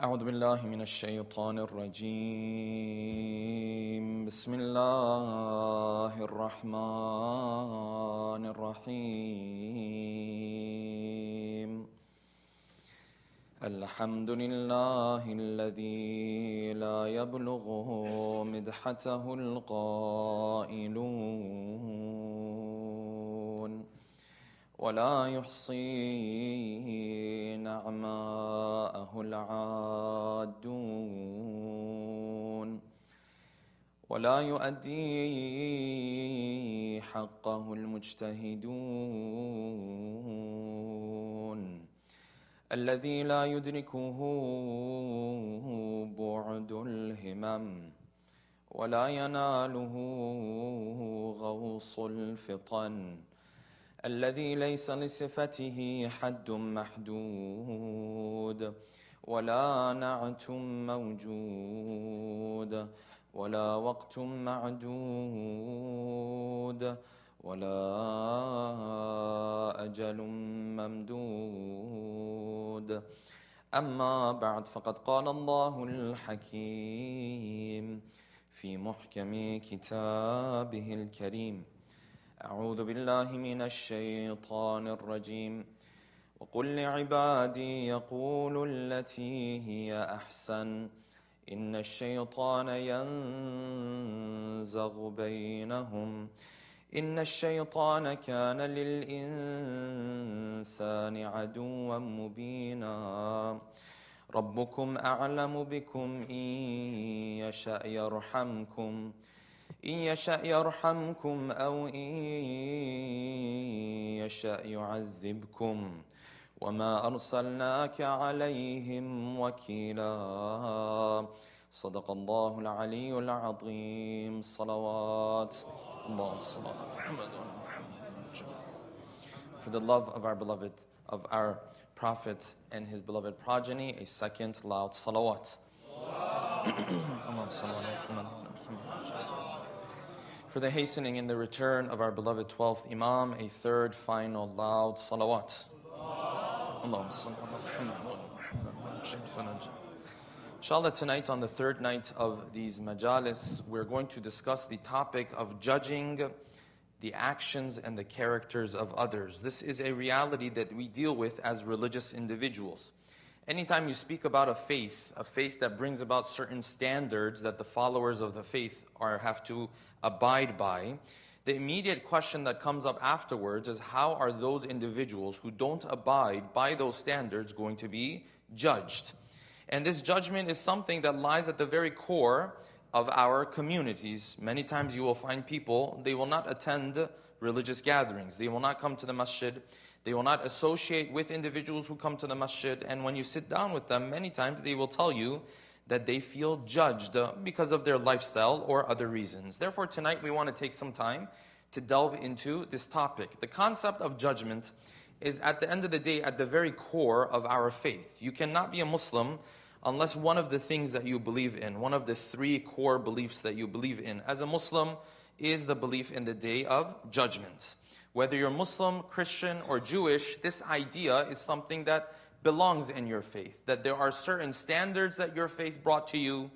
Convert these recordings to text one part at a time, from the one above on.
أعوذ بالله من الشيطان الرجيم بسم الله الرحمن الرحيم الحمد لله الذي لا يبلغه مدحته القائلون ولا يحصي نعماءه العادون ولا يؤدي حقه المجتهدون الذي لا يدركه بعد الهمم ولا يناله غوص الفطن الذي ليس لصفته حد محدود ولا نعت موجود ولا وقت معدود ولا أجل ممدود أما بعد فقد قال الله الحكيم في محكم كتابه الكريم أعوذ بالله من الشيطان الرجيم وقل لعبادي يقولوا التي هي أحسن إن الشيطان ينزغ بينهم إن الشيطان كان للإنسان عدوا مبينا ربكم أعلم بكم إن يشأ يرحمكم أو إن يشأ يعذبكم وما أرسلناك عليهم وكيلا صدق الله العلي العظيم صلوات اللهم صل على محمد وعلى For the love of our beloved, of our Prophet and his beloved progeny, a second loud salawat. For the hastening in the return of our beloved 12th Imam, a third final loud salawat. Inshallah, tonight on the third night of these majalis, we're going to discuss the topic of judging the actions and the characters of others. This is a reality that we deal with as religious individuals. Anytime you speak about a faith that brings about certain standards that the followers of the faith have to abide by, the immediate question that comes up afterwards is how are those individuals who don't abide by those standards going to be judged? And this judgment is something that lies at the very core of our communities. Many times you will find people, they will not attend religious gatherings. They will not come to the masjid. They will not associate with individuals who come to the masjid. And when you sit down with them, many times they will tell you that they feel judged because of their lifestyle or other reasons. Therefore, tonight we want to take some time to delve into this topic. The concept of judgment is, at the end of the day, at the very core of our faith. You cannot be a Muslim unless one of the things that you believe in, one of the three core beliefs that you believe in as a Muslim, is the belief in the day of judgment. Whether you're Muslim, Christian, or Jewish, this idea is something that belongs in your faith, that there are certain standards that your faith brought to you,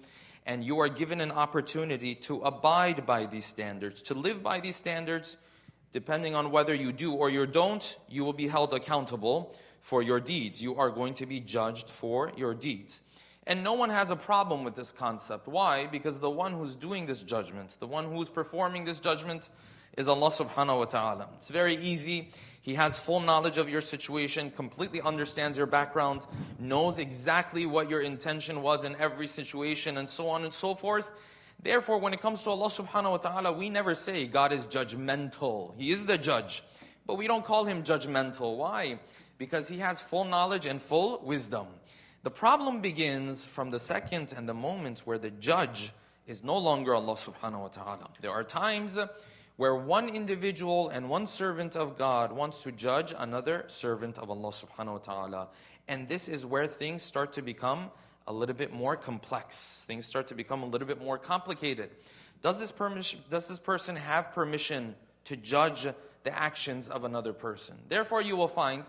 and you are given an opportunity to abide by these standards, to live by these standards. Depending on whether you do or you don't, you will be held accountable for your deeds. You are going to be judged for your deeds. And no one has a problem with this concept. Why? Because the one who's doing this judgment, the one who's performing this judgment, is Allah subhanahu wa ta'ala. It's very easy. He has full knowledge of your situation, completely understands your background, knows exactly what your intention was in every situation, and so on and so forth. Therefore, when it comes to Allah subhanahu wa ta'ala, we never say God is judgmental. He is the judge. But we don't call him judgmental. Why? Because he has full knowledge and full wisdom. The problem begins from the second and the moment where the judge is no longer Allah subhanahu wa ta'ala. There are times where one individual and one servant of God wants to judge another servant of Allah subhanahu wa ta'ala. And this is where things start to become a little bit more complex. Things start to become a little bit more complicated. Does this person have permission to judge the actions of another person? Therefore, you will find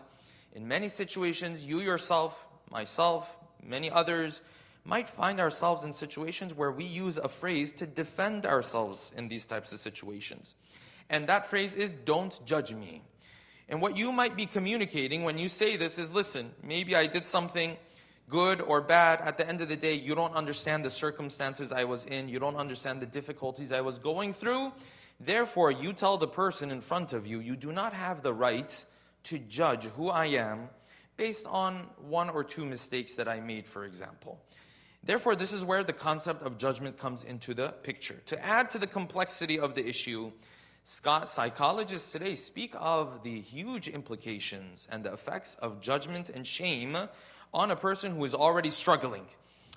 In many situations, you yourself, myself, many others, might find ourselves in situations where we use a phrase to defend ourselves in these types of situations. And that phrase is, don't judge me. And what you might be communicating when you say this is, listen, maybe I did something good or bad. At the end of the day, you don't understand the circumstances I was in. You don't understand the difficulties I was going through. Therefore, you tell the person in front of you, you do not have the right to judge who I am based on one or two mistakes that I made, for example. Therefore, this is where the concept of judgment comes into the picture. To add to the complexity of the issue, psychologists today speak of the huge implications and the effects of judgment and shame on a person who is already struggling.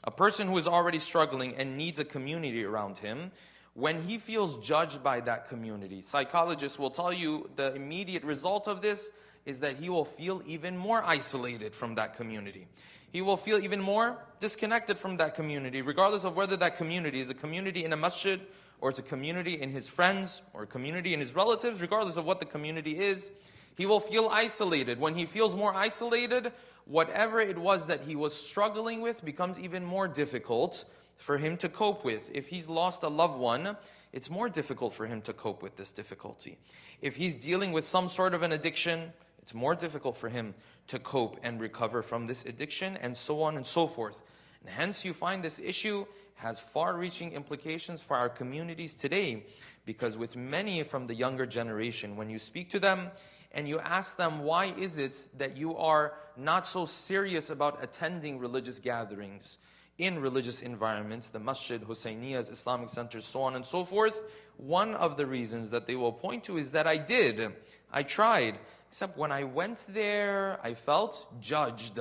A person who is already struggling and needs a community around him, when he feels judged by that community, psychologists will tell you the immediate result of this is that he will feel even more isolated from that community. He will feel even more disconnected from that community, regardless of whether that community is a community in a masjid, or it's a community in his friends, or a community in his relatives. Regardless of what the community is, he will feel isolated. When he feels more isolated, whatever it was that he was struggling with becomes even more difficult for him to cope with. If he's lost a loved one, it's more difficult for him to cope with this difficulty. If he's dealing with some sort of an addiction, it's more difficult for him to cope and recover from this addiction, and so on and so forth. And hence you find this issue has far-reaching implications for our communities today, because with many from the younger generation, when you speak to them and you ask them, why is it that you are not so serious about attending religious gatherings in religious environments, the masjid, Husayniyas, Islamic centers, so on and so forth, one of the reasons that they will point to is that I tried, except when I went there, I felt judged.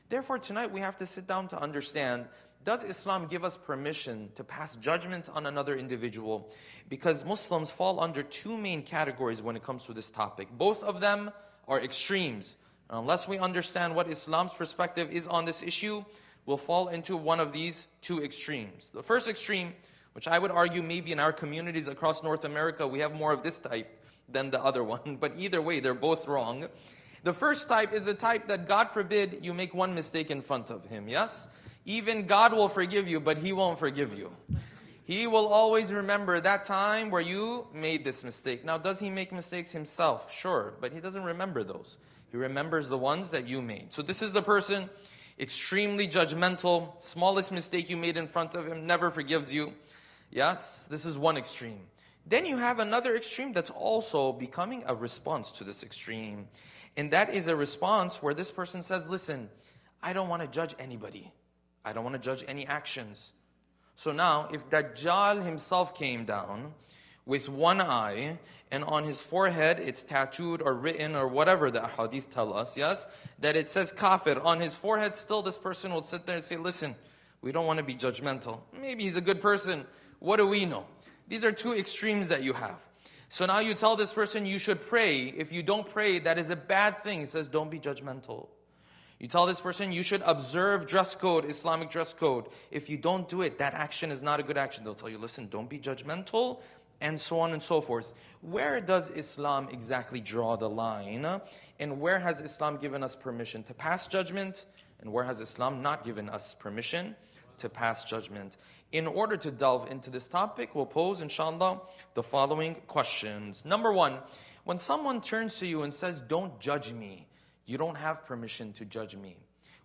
Therefore, tonight we have to sit down to understand, does Islam give us permission to pass judgment on another individual? Because Muslims fall under two main categories when it comes to this topic. Both of them are extremes. And unless we understand what Islam's perspective is on this issue, we'll fall into one of these two extremes. The first extreme, which I would argue maybe in our communities across North America, we have more of this type than the other one. But either way, they're both wrong. The first type is the type that, God forbid, you make one mistake in front of him, yes? Even God will forgive you, but he won't forgive you. He will always remember that time where you made this mistake. Now, does he make mistakes himself? Sure, but he doesn't remember those. He remembers the ones that you made. So this is the person, extremely judgmental, smallest mistake you made in front of him, never forgives you. Yes, this is one extreme. Then you have another extreme that's also becoming a response to this extreme. And that is a response where this person says, listen, I don't want to judge anybody. I don't want to judge any actions. So now, if Dajjal himself came down with one eye, and on his forehead it's tattooed or written or whatever the hadith tell us, yes, that it says kafir on his forehead, still this person will sit there and say, listen, we don't want to be judgmental. Maybe he's a good person. What do we know? These are two extremes that you have. So now you tell this person you should pray. If you don't pray, that is a bad thing. He says, don't be judgmental. You tell this person you should observe dress code, Islamic dress code. If you don't do it, that action is not a good action. They'll tell you, listen, don't be judgmental, and so on and so forth. Where does Islam exactly draw the line? And where has Islam given us permission to pass judgment? And where has Islam not given us permission to pass judgment? In order to delve into this topic, we'll pose, inshallah, the following questions. Number one, when someone turns to you and says, don't judge me, you don't have permission to judge me,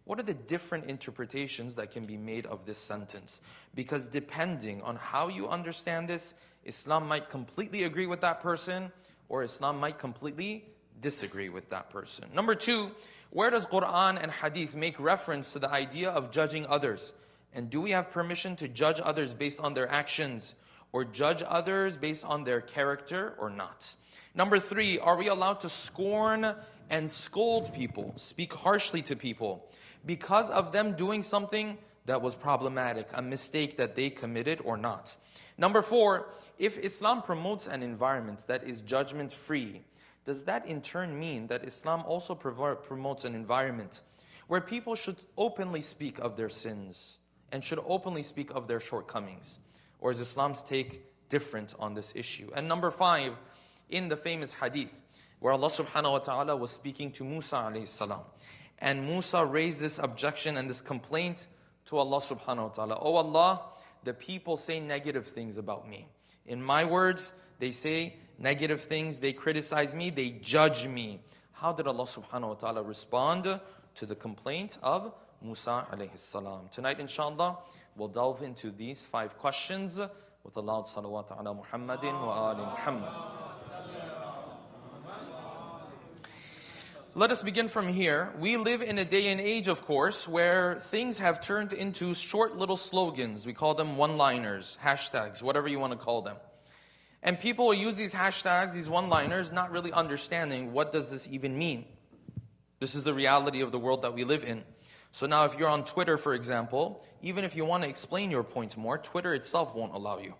what are the different interpretations that can be made of this sentence? Because depending on how you understand this, Islam might completely agree with that person, or Islam might completely disagree with that person. Number two, where does Quran and Hadith make reference to the idea of judging others? And do we have permission to judge others based on their actions, or judge others based on their character or not? Number three, are we allowed to scorn and scold people, speak harshly to people, because of them doing something that was problematic, a mistake that they committed or not? Number four, if Islam promotes an environment that is judgment-free, does that in turn mean that Islam also promotes an environment where people should openly speak of their sins and should openly speak of their shortcomings? Or is Islam's take different on this issue? And number five, in the famous hadith where Allah subhanahu wa ta'ala was speaking to Musa alayhi salam. And Musa raised this objection and this complaint to Allah subhanahu wa ta'ala. Oh Allah, the people say negative things about me. In my words, they say negative things, they criticize me, they judge me. How did Allah subhanahu wa ta'ala respond to the complaint of Musa alayhi salam? Tonight, inshallah, we'll delve into these 5 questions with a loud salawat ala Muhammadin wa ali Muhammad. Let us begin from here. We live in a day and age, of course, where things have turned into short little slogans. We call them one-liners, hashtags, whatever you want to call them. And people will use these hashtags, these one-liners, not really understanding what does this even mean. This is the reality of the world that we live in. So now if you're on Twitter, for example, even if you want to explain your point more, Twitter itself won't allow you.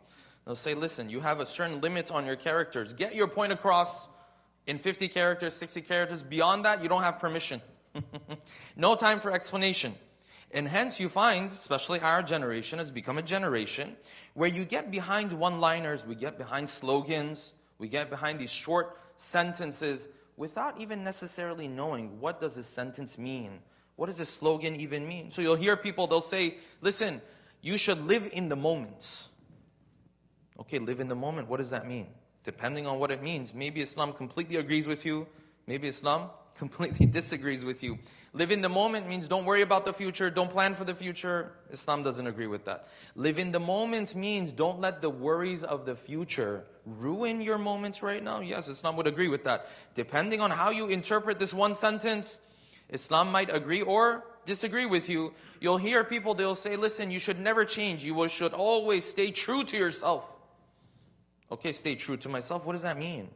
They'll say, listen, you have a certain limit on your characters. Get your point across in 50 characters, 60 characters. Beyond that, you don't have permission. No time for explanation. And hence you find, especially our generation has become a generation where you get behind one-liners, we get behind slogans, we get behind these short sentences without even necessarily knowing what does this sentence mean. What does this slogan even mean? So you'll hear people, they'll say, listen, you should live in the moment. Okay, live in the moment, what does that mean? Depending on what it means, maybe Islam completely agrees with you, maybe Islam completely disagrees with you. Live in the moment means don't worry about the future, don't plan for the future. Islam doesn't agree with that. Live in the moment means don't let the worries of the future ruin your moments right now. Yes, Islam would agree with that. Depending on how you interpret this one sentence, Islam might agree or disagree with you. You'll hear people, they'll say, listen, you should never change. You should always stay true to yourself. Okay, stay true to myself. What does that mean?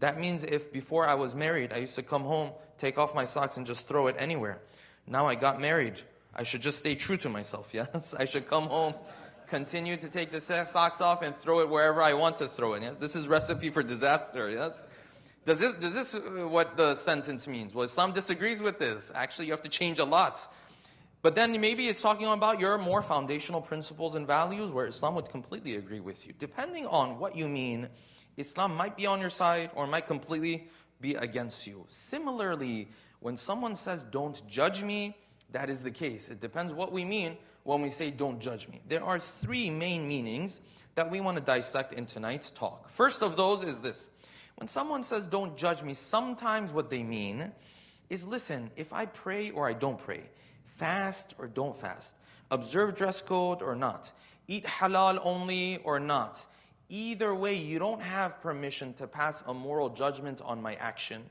That means if before I was married, I used to come home, take off my socks and just throw it anywhere. Now I got married. I should just stay true to myself, yes? I should come home, continue to take the socks off and throw it wherever I want to throw it. Yes? This is recipe for disaster, yes? Does this what the sentence means? Well, Islam disagrees with this. Actually, you have to change a lot. But then maybe it's talking about your more foundational principles and values where Islam would completely agree with you. Depending on what you mean, Islam might be on your side or might completely be against you. Similarly, when someone says, don't judge me, that is the case. It depends what we mean when we say, don't judge me. There are 3 main meanings that we want to dissect in tonight's talk. First of those is this. When someone says, don't judge me, sometimes what they mean is, listen, if I pray or I don't pray, fast or don't fast, observe dress code or not, eat halal only or not, either way, you don't have permission to pass a moral judgment on my action.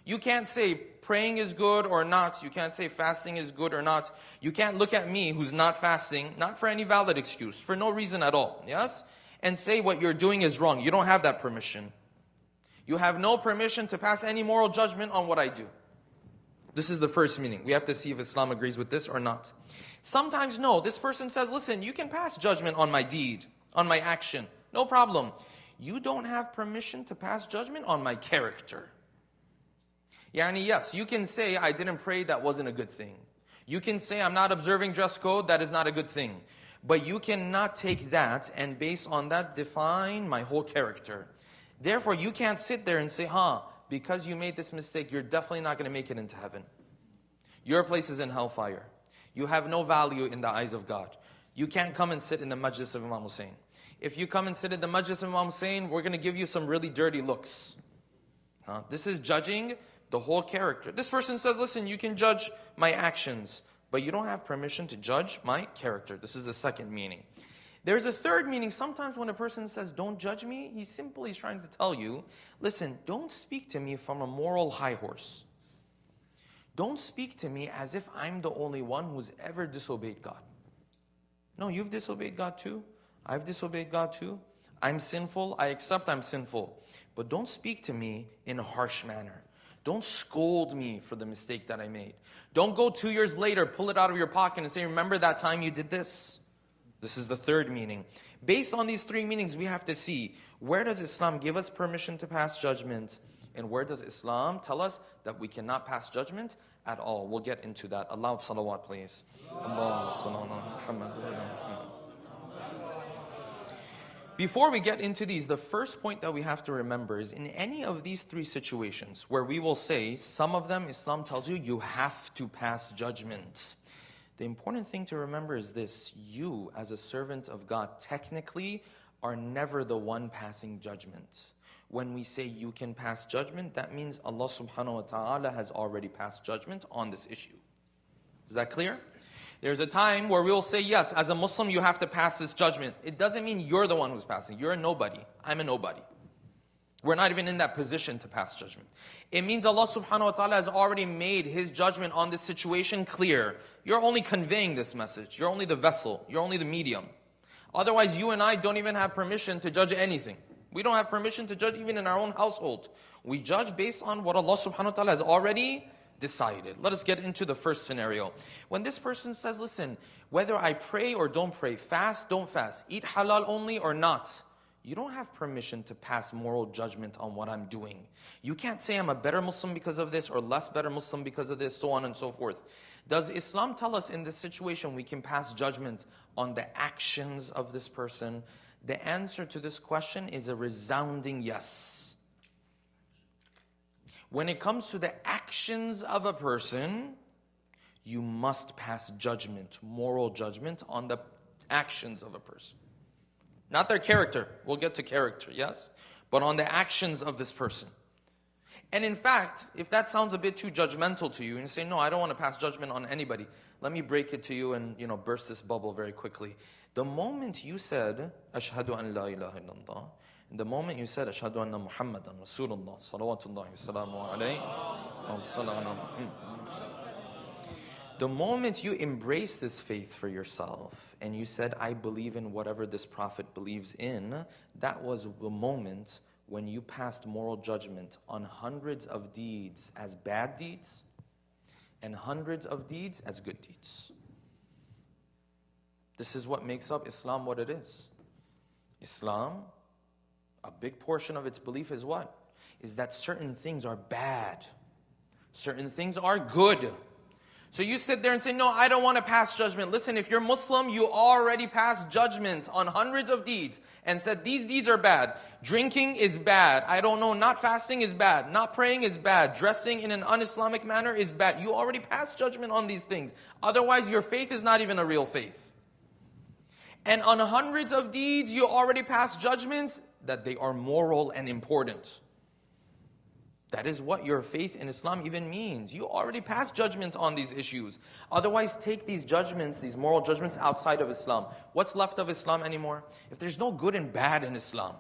You can't say praying is good or not. You can't say fasting is good or not. You can't look at me who's not fasting, not for any valid excuse, for no reason at all, yes? And say what you're doing is wrong. You don't have that permission. You have no permission to pass any moral judgment on what I do. This is the first meaning. We have to see if Islam agrees with this or not. Sometimes, no. This person says, listen, you can pass judgment on my deed, on my action. No problem. You don't have permission to pass judgment on my character. Yani, yes, you can say, I didn't pray, that wasn't a good thing. You can say, I'm not observing dress code, that is not a good thing. But you cannot take that and based on that define my whole character. Therefore, you can't sit there and say, because you made this mistake, you're definitely not going to make it into heaven. Your place is in hellfire. You have no value in the eyes of God. You can't come and sit in the majlis of Imam Hussein. If you come and sit in the majlis of Imam Hussein, we're going to give you some really dirty looks. This is judging the whole character. This person says, listen, you can judge my actions, but you don't have permission to judge my character. This is the second meaning. There's a third meaning. Sometimes when a person says, don't judge me, he simply is trying to tell you, listen, don't speak to me from a moral high horse. Don't speak to me as if I'm the only one who's ever disobeyed God. No, you've disobeyed God too. I've disobeyed God too. I'm sinful. I accept I'm sinful. But don't speak to me in a harsh manner. Don't scold me for the mistake that I made. Don't go 2 years later, pull it out of your pocket and say, remember that time you did this? This is the third meaning. Based on these 3 meanings, we have to see, where does Islam give us permission to pass judgment? And where does Islam tell us that we cannot pass judgment at all? We'll get into that. A loud salawat, please. Before we get into these, the first point that we have to remember is in any of these three situations where we will say, some of them Islam tells you, you have to pass judgments. The important thing to remember is this: you as a servant of God technically are never the one passing judgment. When we say you can pass judgment, that means Allah subhanahu wa ta'ala has already passed judgment on this issue. Is that clear? There's a time where we will say, yes, as a Muslim you have to pass this judgment. It doesn't mean you're the one who's passing. You're a nobody. I'm a nobody. We're not even in that position to pass judgment. It means Allah subhanahu wa ta'ala has already made His judgment on this situation clear. You're only conveying this message. You're only the vessel. You're only the medium. Otherwise, you and I don't even have permission to judge anything. We don't have permission to judge even in our own household. We judge based on what Allah subhanahu wa ta'ala has already decided. Let us get into the first scenario. When this person says, listen, whether I pray or don't pray, fast, don't fast, eat halal only or not, you don't have permission to pass moral judgment on what I'm doing. You can't say I'm a better Muslim because of this or less better Muslim because of this, so on and so forth. Does Islam tell us in this situation we can pass judgment on the actions of this person? The answer to this question is a resounding yes. When it comes to the actions of a person, you must pass judgment, moral judgment on the actions of a person. Not their character. We'll get to character, yes? But on the actions of this person. And in fact, if that sounds a bit too judgmental to you, and you say, no, I don't want to pass judgment on anybody, let me break it to you and burst this bubble very quickly. The moment you said, Ashhadu an la ilaha illallah, the moment you said, Ashhadu anna Muhammadan Rasulullah, salawatullahi wa salamu alayhi, the moment you embrace this faith for yourself, and you said, I believe in whatever this prophet believes in, that was the moment when you passed moral judgment on hundreds of deeds as bad deeds, and hundreds of deeds as good deeds. This is what makes up Islam what it is. Islam, a big portion of its belief is what? Is that certain things are bad. Certain things are good. So you sit there and say, no, I don't want to pass judgment. Listen, if you're Muslim, you already passed judgment on hundreds of deeds and said these deeds are bad. Drinking is bad. I don't know, not fasting is bad. Not praying is bad. Dressing in an un-Islamic manner is bad. You already passed judgment on these things. Otherwise, your faith is not even a real faith. And on hundreds of deeds, you already passed judgment that they are moral and important. That is what your faith in Islam even means. You already passed judgment on these issues. Otherwise, take these judgments, these moral judgments outside of Islam. What's left of Islam anymore? If there's no good and bad in Islam,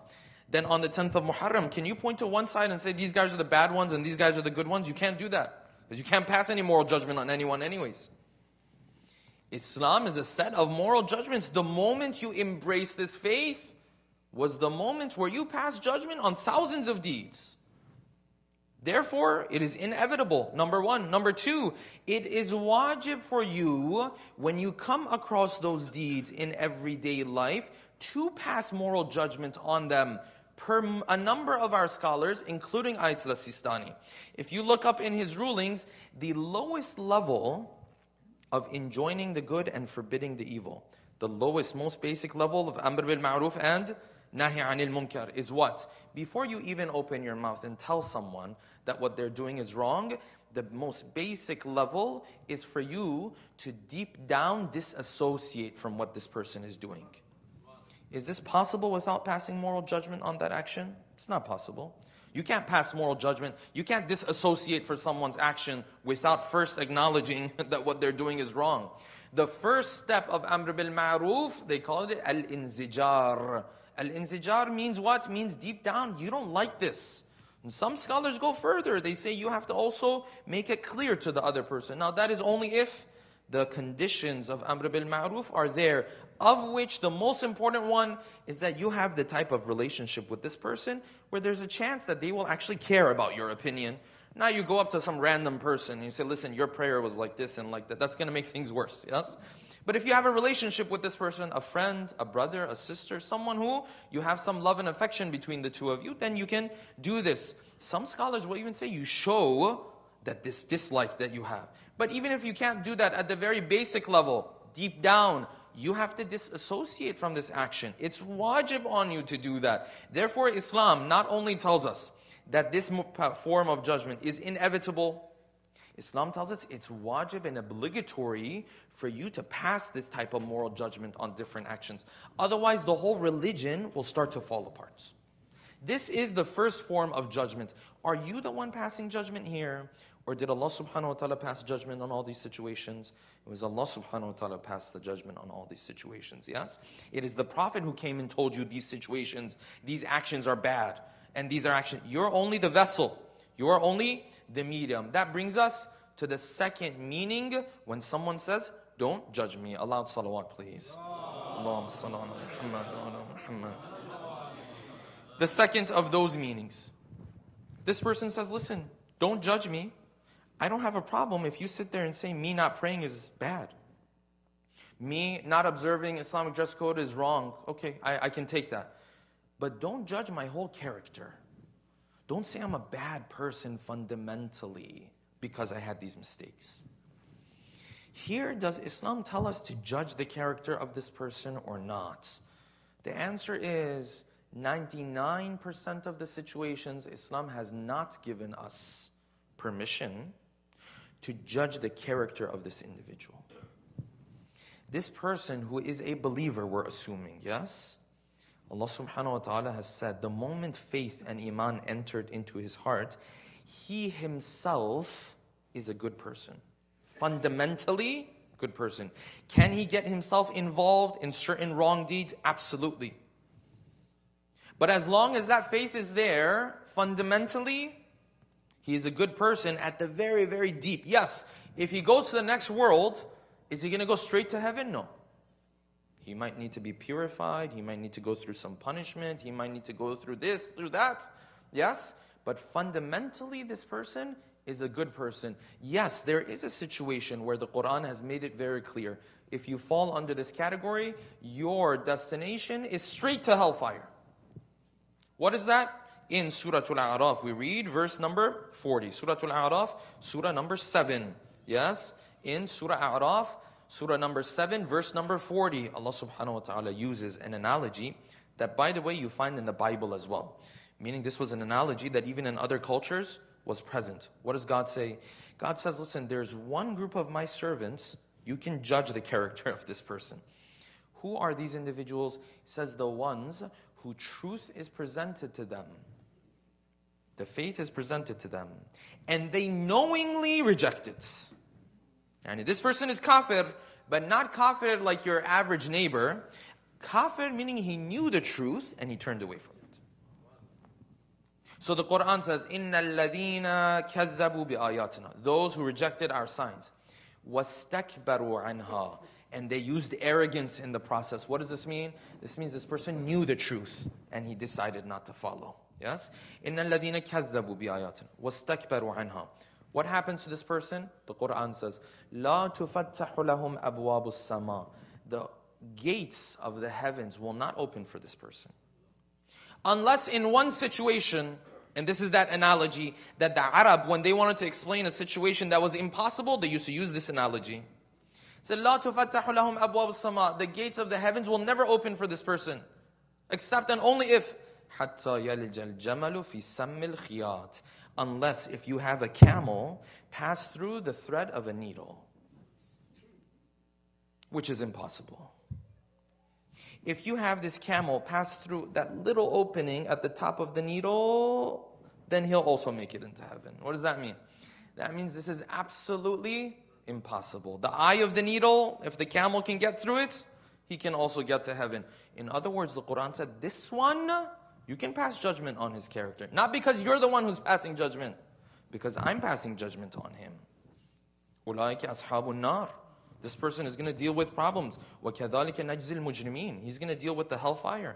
then on the 10th of Muharram, can you point to one side and say these guys are the bad ones and these guys are the good ones? You can't do that. Because you can't pass any moral judgment on anyone anyways. Islam is a set of moral judgments. The moment you embrace this faith was the moment where you pass judgment on thousands of deeds. Therefore, it is inevitable, number one. Number two, it is wajib for you, when you come across those deeds in everyday life, to pass moral judgment on them. Per a number of our scholars, including Ayatollah Sistani, if you look up in his rulings, the lowest level of enjoining the good and forbidding the evil, the lowest, most basic level of Amr bil Ma'ruf and Nahi anil Munkar is what? Before you even open your mouth and tell someone that what they're doing is wrong, the most basic level is for you to deep down disassociate from what this person is doing. Is this possible without passing moral judgment on that action? It's not possible. You can't pass moral judgment. You can't disassociate for someone's action without first acknowledging that what they're doing is wrong. The first step of Amr bil Ma'ruf, they call it al-inzijar. Al-inzijar means what? Means deep down, you don't like this. And some scholars go further. They say you have to also make it clear to the other person. Now that is only if the conditions of Amr bil Ma'ruf are there, of which the most important one is that you have the type of relationship with this person where there's a chance that they will actually care about your opinion. Now you go up to some random person and you say, listen, your prayer was like this and like that. That's going to make things worse, yes? But if you have a relationship with this person, a friend, a brother, a sister, someone who you have some love and affection between the two of you, then you can do this. Some scholars will even say you show that this dislike that you have. But even if you can't do that at the very basic level, deep down, you have to disassociate from this action. It's wajib on you to do that. Therefore, Islam not only tells us that this form of judgment is inevitable, Islam tells us it's wajib and obligatory for you to pass this type of moral judgment on different actions. Otherwise, the whole religion will start to fall apart. This is the first form of judgment. Are you the one passing judgment here? Or did Allah subhanahu wa ta'ala pass judgment on all these situations? It was Allah subhanahu wa ta'ala passed the judgment on all these situations, yes? It is the Prophet who came and told you these situations, these actions are bad, and these are actions. You're only the vessel. You are only the medium. That brings us to the second meaning when someone says, don't judge me. Aloud salawat, please. Allahumma salli ala Muhammad wa ala Muhammad. The second of those meanings. This person says, listen, don't judge me. I don't have a problem if you sit there and say me not praying is bad. Me not observing Islamic dress code is wrong. Okay, I can take that. But don't judge my whole character. Don't say I'm a bad person fundamentally because I had these mistakes. Here, does Islam tell us to judge the character of this person or not? The answer is 99% of the situations, Islam has not given us permission to judge the character of this individual. This person who is a believer, we're assuming, yes? Allah subhanahu wa ta'ala has said, the moment faith and iman entered into his heart, he himself is a good person. Fundamentally, good person. Can he get himself involved in certain wrong deeds? Absolutely. But as long as that faith is there, fundamentally, he is a good person at the very, very deep. Yes, if he goes to the next world, is he going to go straight to heaven? No. He might need to be purified. He might need to go through some punishment. He might need to go through this, through that. Yes, but fundamentally, this person is a good person. Yes, there is a situation where the Quran has made it very clear. If you fall under this category, your destination is straight to hellfire. What is that? In Surah Al-A'raf, we read verse number 40. Surah Al-A'raf, Surah number 7. Yes, in Surah Al-A'raf, Surah number 7, verse number 40. Allah subhanahu wa ta'ala uses an analogy that, by the way, you find in the Bible as well. Meaning this was an analogy that even in other cultures was present. What does God say? God says, listen, there's one group of my servants, you can judge the character of this person. Who are these individuals? He says, the ones who truth is presented to them. The faith is presented to them. And they knowingly reject it. And this person is kafir, but not kafir like your average neighbor. Kafir meaning he knew the truth and he turned away from it. So the Quran says, إِنَّ الَّذِينَ كَذَّبُوا بِآيَاتِنَا. Those who rejected our signs. وَاسْتَكْبَرُوا عَنْهَا. And they used arrogance in the process. What does this mean? This means this person knew the truth and he decided not to follow. Yes? إِنَّ الَّذِينَ كَذَّبُوا بِآيَاتِنَا وَاسْتَكْبَرُوا عَنْهَا. What happens to this person? The Quran says, لَا تُفَتَّحُ لَهُمْ أَبْوَابُ السَّمَاءِ. The gates of the heavens will not open for this person. Unless in one situation, and this is that analogy that the Arab, when they wanted to explain a situation that was impossible, they used to use this analogy. Said, لَا تُفَتَّحُ لَهُمْ أَبْوَابُ السَّمَاءِ. The gates of the heavens will never open for this person. Except and only if حَتَّى يَلِجَ الْجَمَلُ فِي سَمِّ الْخِيَاطِ. Unless if you have a camel pass through the thread of a needle, which is impossible. If you have this camel pass through that little opening at the top of the needle, then he'll also make it into heaven. What does that mean? That means this is absolutely impossible. The eye of the needle, if the camel can get through it, he can also get to heaven. In other words, the Quran said, this one, you can pass judgment on his character. Not because you're the one who's passing judgment, because I'm passing judgment on him. أُولَٰئِكَ أَصْحَابُ النَّارِ. This person is going to deal with problems. وَكَذَلِكَ نَجْزِي الْمُجْرِمِينَ. He's going to deal with the hellfire.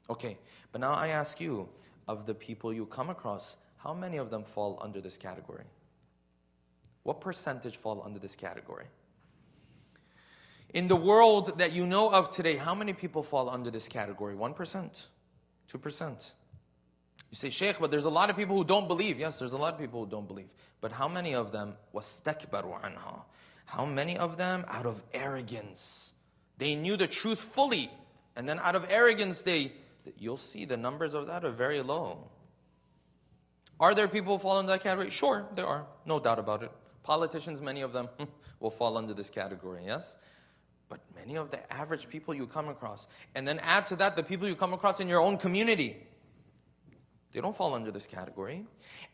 Okay, but now I ask you, of the people you come across, how many of them fall under this category? What percentage fall under this category? In the world that you know of today, how many people fall under this category? 1%? 2%. You say, Sheikh, but there's a lot of people who don't believe. Yes, there's a lot of people who don't believe. But how many of them, وَاسْتَكْبَرُوا عَنْهَا? How many of them, out of arrogance, They knew the truth fully. And then out of arrogance, you'll see the numbers of that are very low. Are there people who fall into that category? Sure, there are. No doubt about it. Politicians, many of them will fall under this category, yes? But many of the average people you come across, and then add to that the people you come across in your own community, they don't fall under this category.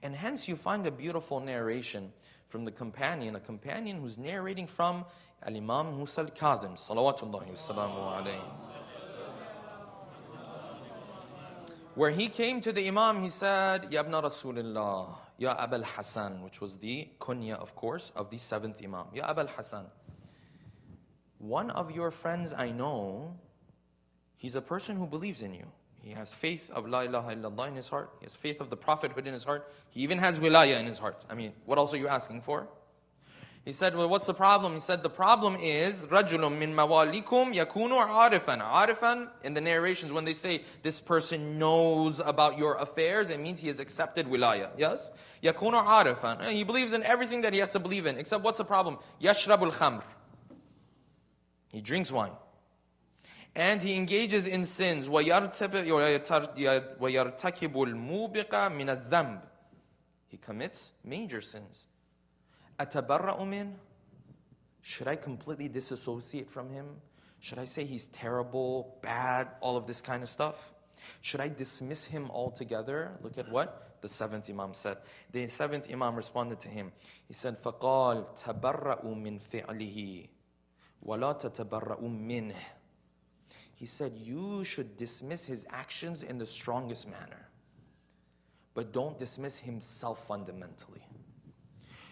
And hence you find a beautiful narration from the companion, a companion who's narrating from Al-Imam Musa al-Kadhim, salawatullahi wassalamu alayhi. Where he came to the Imam, he said, Ya Ibn Rasulullah, Ya Abul Hasan, which was the kunya, of course, of the 7th Imam. Ya Abul Hasan, one of your friends I know, he's a person who believes in you. He has faith of La ilaha illallah in his heart. He has faith of the prophethood in his heart. He even has wilaya in his heart. I mean, what else are you asking for? He said, well, what's the problem? He said, the problem is, رَجُلٌ مِّن مَوَالِكُمْ يَكُونُ عَارِفًا. Arifan, in the narrations, when they say, this person knows about your affairs, it means he has accepted wilaya. Yes? يَكُونُ عَارِفًا. He believes in everything that he has to believe in. Except what's the problem? يَشْرَبُ الْخَمْرِ. He drinks wine. And he engages in sins. وَيَرْتَكِبُ الْمُوبِقَ مِنَ الذَّنْبِ. He commits major sins. أَتَبَرَّأُ مِنْ. Should I completely disassociate from him? Should I say he's terrible, bad, all of this kind of stuff? Should I dismiss him altogether? Look at what the 7th Imam said. The 7th Imam responded to him. He said, فَقَالْ تَبَرَّأُ مِنْ فِعْلِهِ وَلَا تَتَبَرَّأُ مِنْهِ. He said, you should dismiss his actions in the strongest manner, but don't dismiss himself fundamentally.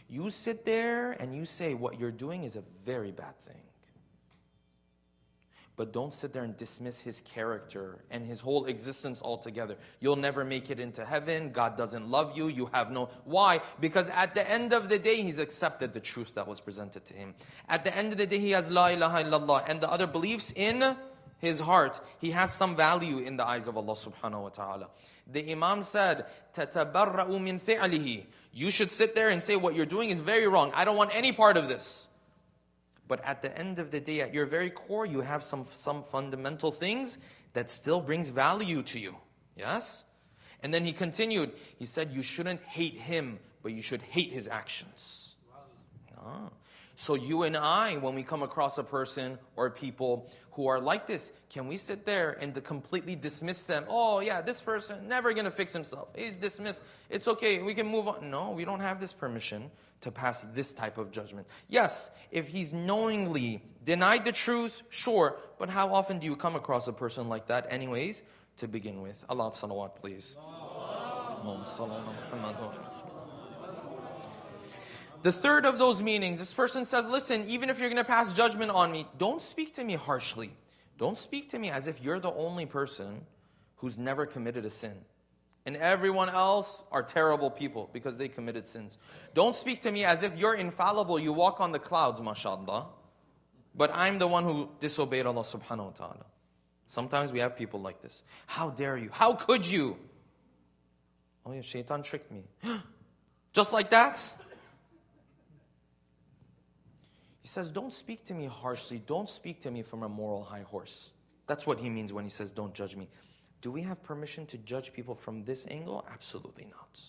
You sit there and you say what you're doing is a very bad thing. But don't sit there and dismiss his character and his whole existence altogether. You'll never make it into heaven. God doesn't love you. You have no... Why? Because at the end of the day, he's accepted the truth that was presented to him. At the end of the day, he has La ilaha illallah and the other beliefs in his heart. He has some value in the eyes of Allah subhanahu wa ta'ala. The Imam said, تَتَبَرَّأُ مِنْ فِعْلِهِ. You should sit there and say what you're doing is very wrong. I don't want any part of this. But at the end of the day, at your very core, you have some fundamental things that still brings value to you. Yes? And then he continued. He said, you shouldn't hate him, but you should hate his actions. Ah. So you and I, when we come across a person or people who are like this, can we sit there and to completely dismiss them? Oh yeah, this person never going to fix himself. He's dismissed. It's okay, we can move on. No, we don't have this permission to pass this type of judgment. Yes, if he's knowingly denied the truth, sure. But how often do you come across a person like that anyways, to begin with? Allah salawat, please. The third of those meanings, this person says, listen, even if you're going to pass judgment on me, don't speak to me harshly. Don't speak to me as if you're the only person who's never committed a sin. And everyone else are terrible people because they committed sins. Don't speak to me as if you're infallible, you walk on the clouds, mashallah. But I'm the one who disobeyed Allah subhanahu wa ta'ala. Sometimes we have people like this. How dare you? How could you? Oh yeah, shaitan tricked me. Just like that? He says, don't speak to me harshly. Don't speak to me from a moral high horse. That's what he means when he says, don't judge me. Do we have permission to judge people from this angle? Absolutely not.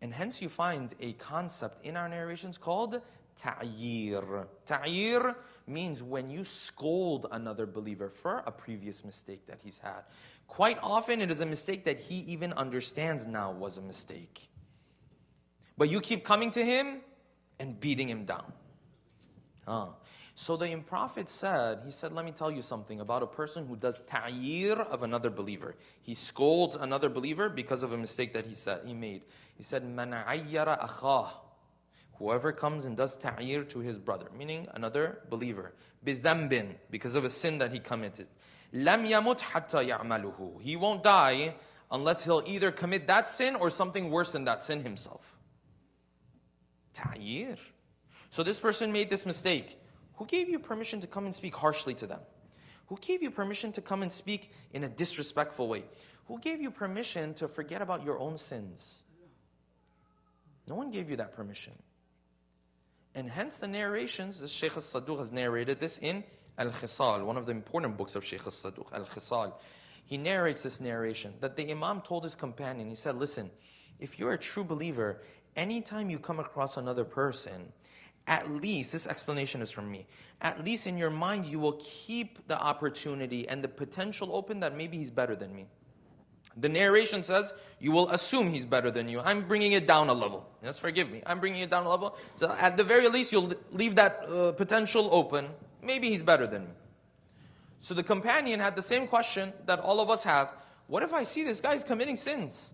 And hence you find a concept in our narrations called ta'yir. Ta'yir means when you scold another believer for a previous mistake that he's had. Quite often it is a mistake that he even understands now was a mistake. But you keep coming to him and beating him down. So the Prophet said, he said, let me tell you something about a person who does ta'yir of another believer. He scolds another believer because of a mistake that he made. He said, man ayyara akhah. Whoever comes and does ta'yir to his brother, meaning another believer, bidhanbin, because of a sin that he committed. Lam yamut hatta ya'maluhu. He won't die unless he'll either commit that sin or something worse than that sin himself. Ta'yir. So this person made this mistake. Who gave you permission to come and speak harshly to them? Who gave you permission to come and speak in a disrespectful way? Who gave you permission to forget about your own sins? No one gave you that permission. And hence the narrations, the Shaykh al-Saduq has narrated this in Al-Khisal, one of the important books of Shaykh al-Saduq, Al-Khisal. He narrates this narration that the Imam told his companion, he said, listen, if you're a true believer, anytime you come across another person, at least, this explanation is from me, at least in your mind you will keep the opportunity and the potential open that maybe he's better than me. The narration says, you will assume he's better than you. I'm bringing it down a level. Yes, forgive me. I'm bringing it down a level. So at the very least, you'll leave that potential open. Maybe he's better than me. So the companion had the same question that all of us have. What if I see this guy's committing sins?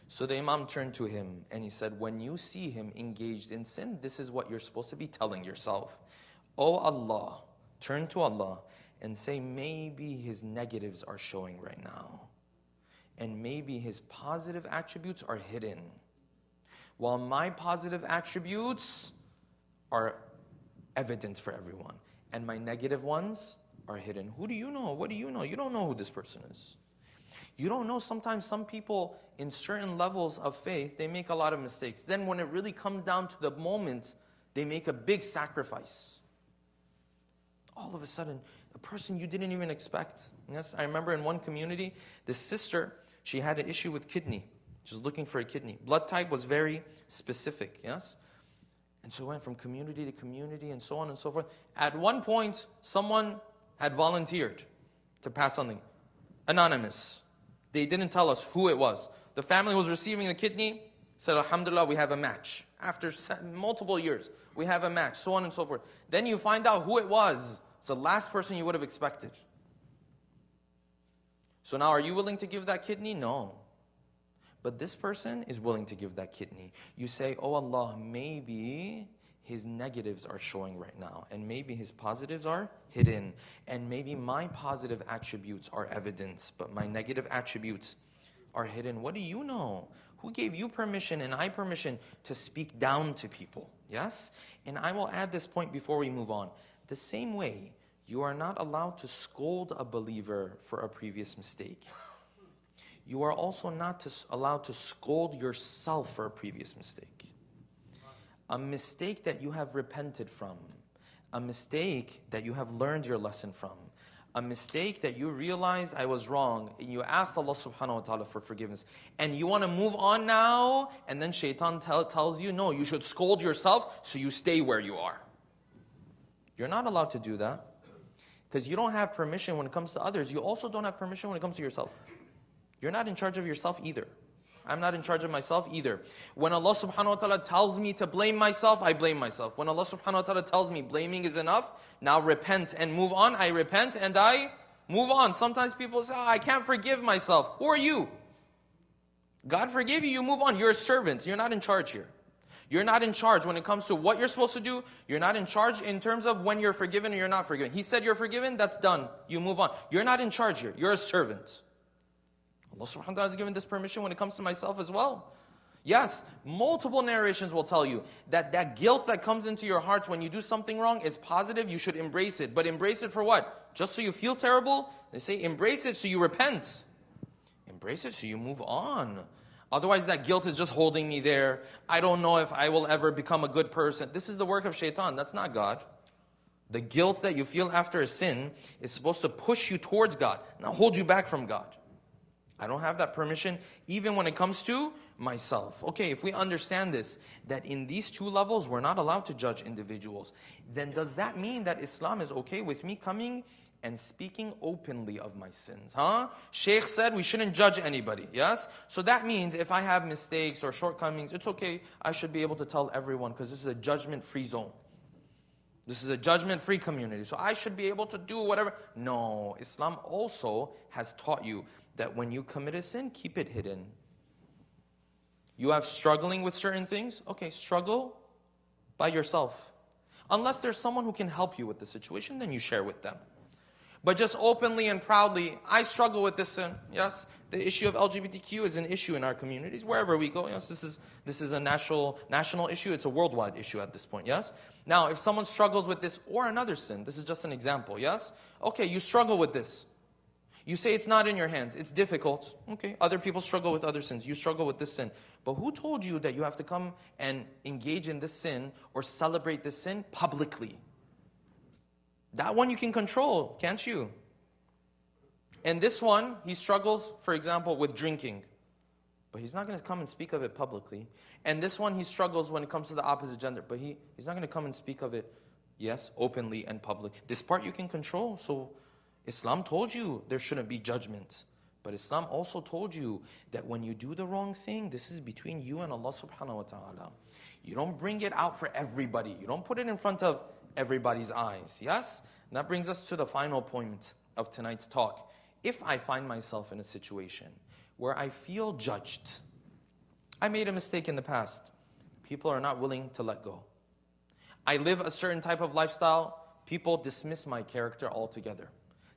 So the Imam turned to him and he said, when you see him engaged in sin, this is what you're supposed to be telling yourself. Oh Allah, turn to Allah and say, maybe his negatives are showing right now. And maybe his positive attributes are hidden. While my positive attributes are evident for everyone. And my negative ones are hidden. Who do you know? What do you know? You don't know who this person is. You don't know, sometimes some people in certain levels of faith, they make a lot of mistakes. Then when it really comes down to the moment, they make a big sacrifice. All of a sudden, a person you didn't even expect. Yes, I remember in one community, this sister, she had an issue with kidney. She was looking for a kidney. Blood type was very specific, yes? And so it went from community to community and so on and so forth. At one point, someone had volunteered to pass something. Anonymous. They didn't tell us who it was. The family was receiving the kidney, said, Alhamdulillah, we have a match. After multiple years, we have a match, so on and so forth. Then you find out who it was. It's the last person you would have expected. So now, are you willing to give that kidney? No. But this person is willing to give that kidney. You say, oh Allah, maybe his negatives are showing right now. And maybe his positives are hidden. And maybe my positive attributes are evidence, but my negative attributes are hidden. What do you know? Who gave you permission and I permission to speak down to people? Yes? And I will add this point before we move on. The same way, you are not allowed to scold a believer for a previous mistake. You are also not allowed to scold yourself for a previous mistake. A mistake that you have repented from, a mistake that you have learned your lesson from, a mistake that you realized I was wrong, and you asked Allah subhanahu wa ta'ala for forgiveness, and you want to move on now, and then shaitan tells you, no, you should scold yourself so you stay where you are. You're not allowed to do that, because you don't have permission when it comes to others. You also don't have permission when it comes to yourself. You're not in charge of yourself either. I'm not in charge of myself either. When Allah subhanahu wa ta'ala tells me to blame myself, I blame myself. When Allah subhanahu wa ta'ala tells me blaming is enough, now repent and move on, I repent and I move on. Sometimes people say, oh, I can't forgive myself. Who are you? God forgave you, you move on. You're a servant. You're not in charge here. You're not in charge when it comes to what you're supposed to do. You're not in charge in terms of when you're forgiven or you're not forgiven. He said you're forgiven, that's done. You move on. You're not in charge here. You're a servant. Allah subhanahu wa ta'ala has given this permission when it comes to myself as well. Yes, multiple narrations will tell you that that guilt that comes into your heart when you do something wrong is positive. You should embrace it. But embrace it for what? Just so you feel terrible? They say embrace it so you repent. Embrace it so you move on. Otherwise that guilt is just holding me there. I don't know if I will ever become a good person. This is the work of shaitan. That's not God. The guilt that you feel after a sin is supposed to push you towards God, not hold you back from God. I don't have that permission even when it comes to myself. Okay, if we understand this, that in these two levels we're not allowed to judge individuals, then does that mean that Islam is okay with me coming and speaking openly of my sins? Shaykh said we shouldn't judge anybody, yes? So that means if I have mistakes or shortcomings, it's okay, I should be able to tell everyone because this is a judgment-free zone. This is a judgment-free community, so I should be able to do whatever. No, Islam also has taught you that when you commit a sin, keep it hidden. You have struggling with certain things? Okay, struggle by yourself. Unless there's someone who can help you with the situation, then you share with them. But just openly and proudly, I struggle with this sin. Yes, the issue of LGBTQ is an issue in our communities, wherever we go. Yes, this is a national issue. It's a worldwide issue at this point, yes? Now, if someone struggles with this or another sin, this is just an example, yes? Okay, you struggle with this. You say it's not in your hands. It's difficult. Okay, other people struggle with other sins. You struggle with this sin. But who told you that you have to come and engage in this sin or celebrate this sin publicly? That one you can control, can't you? And this one, he struggles, for example, with drinking. But he's not going to come and speak of it publicly. And this one, he struggles when it comes to the opposite gender. But he's not going to come and speak of it, yes, openly and public. This part you can control. So Islam told you there shouldn't be judgment. But Islam also told you that when you do the wrong thing, this is between you and Allah subhanahu wa ta'ala. You don't bring it out for everybody. You don't put it in front of everybody's eyes. Yes? And that brings us to the final point of tonight's talk. If I find myself in a situation where I feel judged, I made a mistake in the past, people are not willing to let go. I live a certain type of lifestyle, people dismiss my character altogether.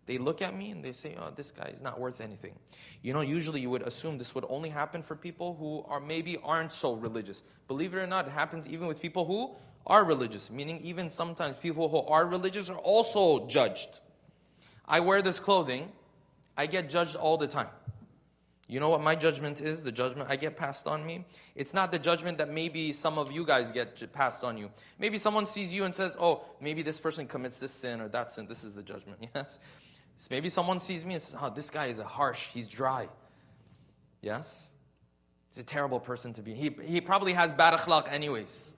They look at me and they say, oh, this guy is not worth anything. You know, usually you would assume this would only happen for people who aren't so religious. Believe it or not, it happens even with people who are religious, meaning even sometimes people who are religious are also judged. I wear this clothing, I get judged all the time. You know what my judgment is? The judgment I get passed on me? It's not the judgment that maybe some of you guys get passed on you. Maybe someone sees you and says, oh, maybe this person commits this sin or that sin. This is the judgment, yes? So maybe someone sees me and says, oh, this guy is harsh, he's dry. Yes? He's a terrible person to be. He probably has bad akhlaq anyways.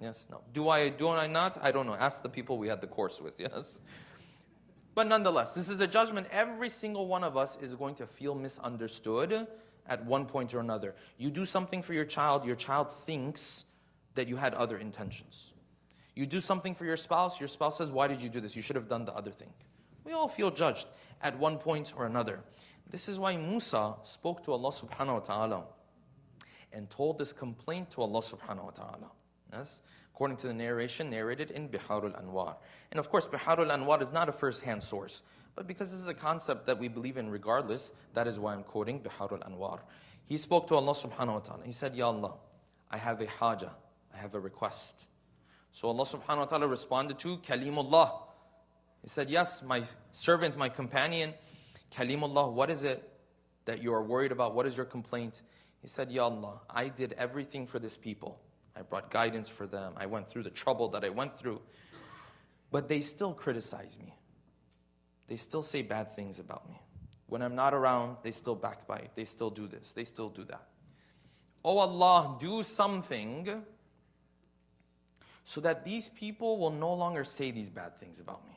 Yes, no. Do I not? I don't know. Ask the people we had the course with, yes? But nonetheless, this is the judgment. Every single one of us is going to feel misunderstood at one point or another. You do something for your child thinks that you had other intentions. You do something for your spouse says, why did you do this? You should have done the other thing. We all feel judged at one point or another. This is why Musa spoke to Allah subhanahu wa ta'ala and told this complaint to Allah subhanahu wa ta'ala. Yes? According to the narration narrated in Biharul Anwar. And of course, Biharul Anwar is not a first-hand source. But because this is a concept that we believe in regardless, that is why I'm quoting Biharul Anwar. He spoke to Allah subhanahu wa ta'ala. He said, Ya Allah, I have a haja, I have a request. So Allah subhanahu wa ta'ala responded to Kalimullah. He said, yes, my servant, my companion, Kalimullah, what is it that you are worried about? What is your complaint? He said, Ya Allah, I did everything for this people. I brought guidance for them. I went through the trouble that I went through. But they still criticize me. They still say bad things about me. When I'm not around, they still backbite. They still do this. They still do that. Oh Allah, do something so that these people will no longer say these bad things about me.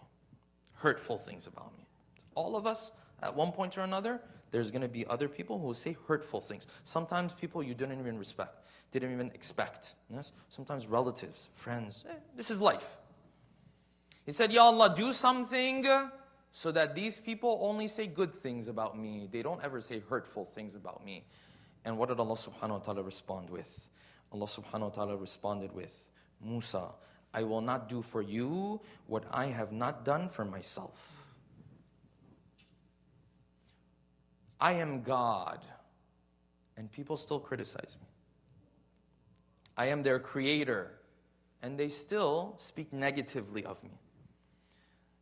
Hurtful things about me. All of us, at one point or another, there's going to be other people who will say hurtful things. Sometimes people you didn't even respect, didn't even expect. Yes? Sometimes relatives, friends. This is life. He said, Ya Allah, do something so that these people only say good things about me. They don't ever say hurtful things about me. And what did Allah subhanahu wa ta'ala respond with? Allah subhanahu wa ta'ala responded with, Musa, I will not do for you what I have not done for myself. I am God, and people still criticize me. I am their creator, and they still speak negatively of me.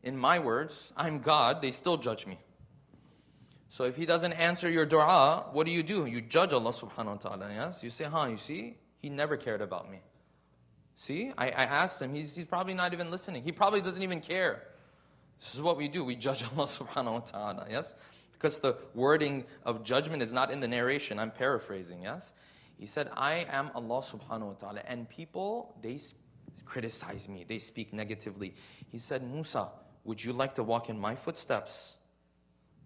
In my words, I'm God, they still judge me. So if He doesn't answer your dua, what do? You judge Allah subhanahu wa ta'ala, yes? You say, you see, He never cared about me. See, I asked him, he's probably not even listening. He probably doesn't even care. This is what we do. We judge Allah subhanahu wa ta'ala, yes? Because the wording of judgment is not in the narration. I'm paraphrasing, yes? He said, I am Allah subhanahu wa ta'ala. And people, they criticize me. They speak negatively. He said, Musa, would you like to walk in my footsteps?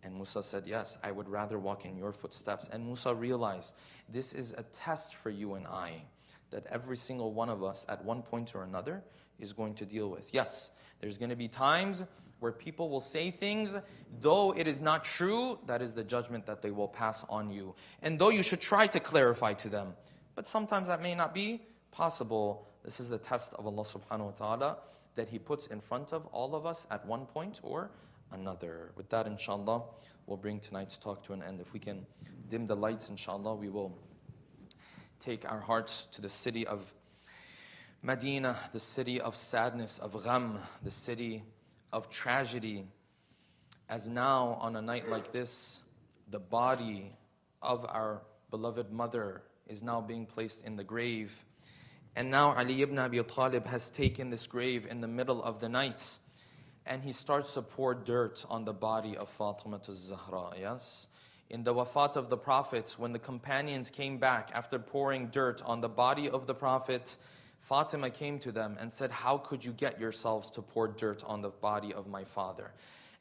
And Musa said, yes, I would rather walk in your footsteps. And Musa realized, this is a test for you and I, that every single one of us at one point or another is going to deal with. Yes, there's going to be times where people will say things, though it is not true, that is the judgment that they will pass on you. And though you should try to clarify to them, but sometimes that may not be possible. This is the test of Allah subhanahu wa ta'ala that He puts in front of all of us at one point or another. With that, inshallah, we'll bring tonight's talk to an end. If we can dim the lights, inshallah, we will take our hearts to the city of Medina, the city of sadness, of gham, the city of tragedy, as now on a night like this, the body of our beloved mother is now being placed in the grave. And now Ali ibn Abi Talib has taken this grave in the middle of the night, and he starts to pour dirt on the body of Fatimah az-Zahra, yes? In the wafat of the Prophet, when the companions came back after pouring dirt on the body of the Prophet, Fatima came to them and said, how could you get yourselves to pour dirt on the body of my father?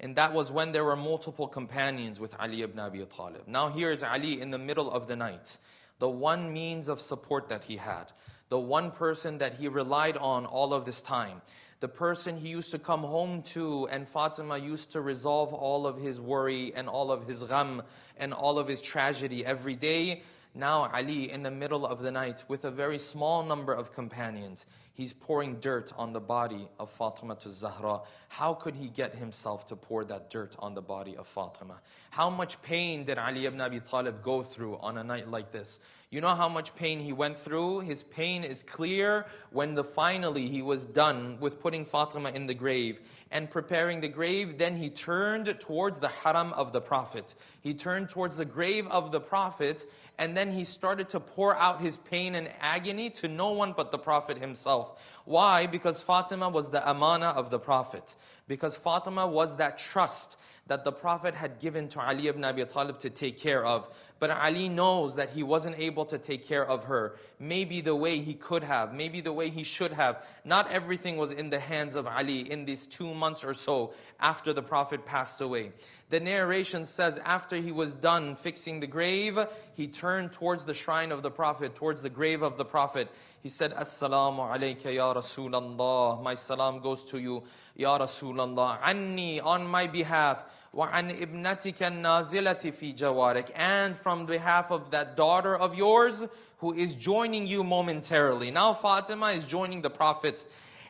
And that was when there were multiple companions with Ali ibn Abi Talib. Now here is Ali in the middle of the night, the one means of support that he had, the one person that he relied on all of this time, the person he used to come home to, and Fatima used to resolve all of his worry and all of his gham and all of his tragedy every day. Now Ali in the middle of the night with a very small number of companions, he's pouring dirt on the body of Fatima az-Zahra. How could he get himself to pour that dirt on the body of Fatima? How much pain did Ali ibn Abi Talib go through on a night like this? You know how much pain he went through? His pain is clear when finally he was done with putting Fatima in the grave and preparing the grave. Then he turned towards the haram of the Prophet. He turned towards the grave of the Prophet, and then he started to pour out his pain and agony to no one but the Prophet himself. Why? Because Fatima was the amana of the Prophet. Because Fatima was that trust that the Prophet had given to Ali ibn Abi Talib to take care of. But Ali knows that he wasn't able to take care of her. Maybe the way he could have, maybe the way he should have. Not everything was in the hands of Ali in these 2 months or so after the Prophet passed away. The narration says after he was done fixing the grave, he turned towards the shrine of the Prophet, towards the grave of the Prophet. He said, Assalamu alayka ya Rasulallah. My salam goes to you, Ya Rasulallah. Anni, on my behalf. وَعَنْ إِبْنَتِكَ النَّازِلَةِ فِي جَوَارِكَ, and from behalf of that daughter of yours who is joining you momentarily. Now Fatima is joining the Prophet,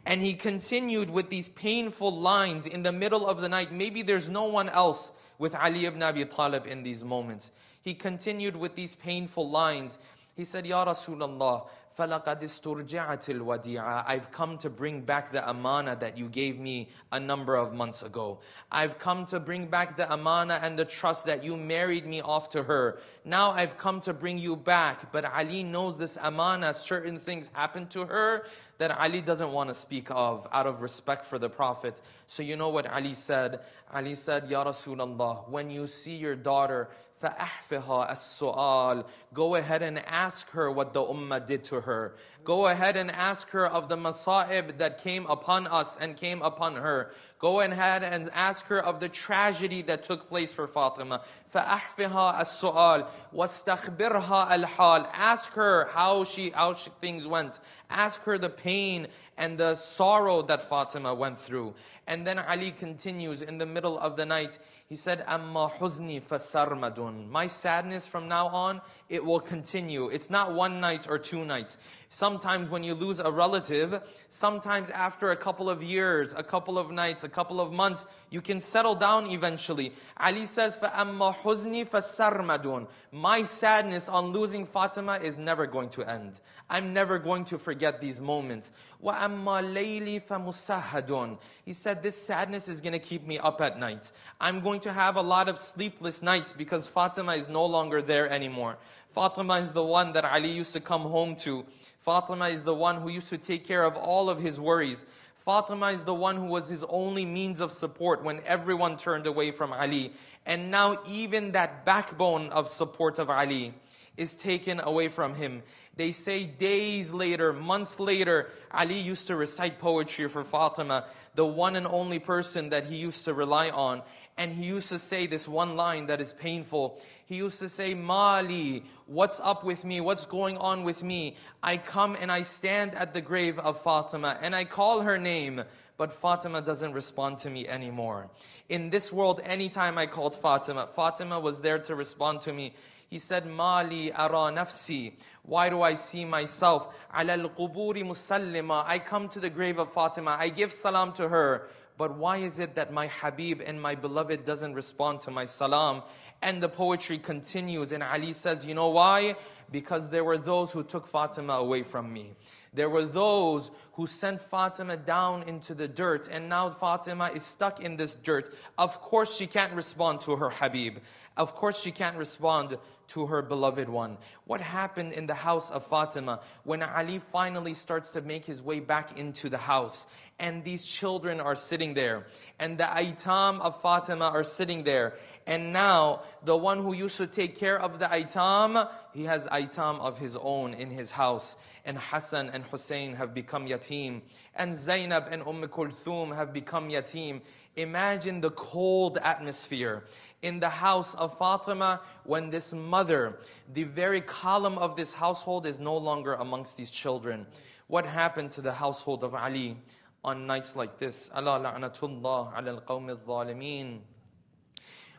and he continued with these painful lines in the middle of the night. Maybe there's no one else with Ali ibn Abi Talib in these moments. He continued with these painful lines. He said, Ya Rasulullah, فَلَقَدْ اسْتُرْجِعَتِ الْوَدِيعَ. I've come to bring back the amana that you gave me a number of months ago. I've come to bring back the amana and the trust that you married me off to her. Now I've come to bring you back. But Ali knows this amana, certain things happened to her that Ali doesn't want to speak of out of respect for the Prophet. So you know what Ali said? Ali said, Ya Rasulullah, when you see your daughter, فَأَحْفِهَا السُّؤَالِ, go ahead and ask her what the ummah did to her. Go ahead and ask her of the masa'ib that came upon us and came upon her. Go ahead and ask her of the tragedy that took place for Fatima. فَأَحْفِهَا السُّؤَالِ وَاسْتَخْبِرْهَا الْحَالِ. Ask her how things went. Ask her the pain and the sorrow that Fatima went through. And then Ali continues in the middle of the night. He said, أَمَّا حُزْنِي فَسَرْمَدٌ. My sadness from now on, it will continue. It's not one night or 2 nights. Sometimes when you lose a relative, sometimes after a couple of years, a couple of nights, a couple of months, you can settle down eventually. Ali says, فَأَمَّا حُزْنِي فَسَرْمَدٌ. My sadness on losing Fatima is never going to end. I'm never going to forget these moments. وَأَمَّا لَيْلِي فَمُسَهَّدٌ. He said, this sadness is going to keep me up at night. I'm going to have a lot of sleepless nights because Fatima is no longer there anymore. Fatima is the one that Ali used to come home to. Fatima is the one who used to take care of all of his worries. Fatima is the one who was his only means of support when everyone turned away from Ali. And now even that backbone of support of Ali is taken away from him. They say days later, months later, Ali used to recite poetry for Fatima, the one and only person that he used to rely on. And he used to say this one line that is painful. He used to say, Mali, what's up with me? What's going on with me? I come and I stand at the grave of Fatima and I call her name, but Fatima doesn't respond to me anymore. In this world, anytime I called Fatima, Fatima was there to respond to me. He said, Mali ara nafsi. Why do I see myself? Ala al-quburi musallima. I come to the grave of Fatima. I give salam to her. But why is it that my Habib and my beloved doesn't respond to my salam? And the poetry continues, and Ali says, you know why? Because there were those who took Fatima away from me. There were those who sent Fatima down into the dirt, and now Fatima is stuck in this dirt. Of course she can't respond to her Habib. Of course she can't respond to her beloved one. What happened in the house of Fatima when Ali finally starts to make his way back into the house, and these children are sitting there, and the aitam of Fatima are sitting there, and now the one who used to take care of the aitam, he has aitam of his own in his house, and Hassan and Hussein have become yatim, and Zainab and Kulthum have become yatim. Imagine the cold atmosphere in the house of Fatima when this mother, the very column of this household, is no longer amongst these children. What happened to the household of Ali on nights like this? Ala la'natullah ala al-qawmi al-zalimin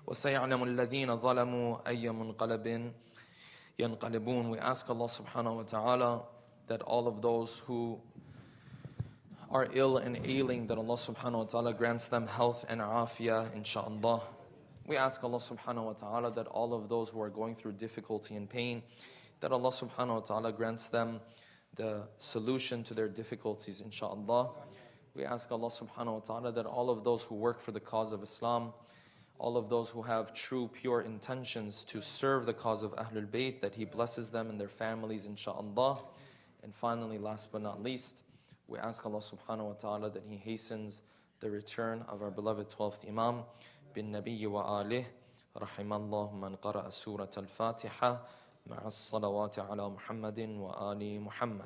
wa say'alamu alladhina zalamu ayya munqalabin yanqalibun. We ask Allah subhanahu wa ta'ala that all of those who are ill and ailing, that Allah subhanahu wa ta'ala grants them health and afiyah, inshaAllah. We ask Allah subhanahu wa ta'ala that all of those who are going through difficulty and pain, that Allah subhanahu wa ta'ala grants them the solution to their difficulties, inshaAllah. We ask Allah subhanahu wa ta'ala that all of those who work for the cause of Islam, all of those who have true, pure intentions to serve the cause of Ahlul Bayt, that He blesses them and their families, inshaAllah. And finally, last but not least, we ask Allah subhanahu wa ta'ala that He hastens the return of our beloved 12th Imam, bin Nabiyyi wa alih, rahimallahu man qara'a surat al-Fatiha, ma'a as-salawati ala Muhammadin wa ali Muhammad.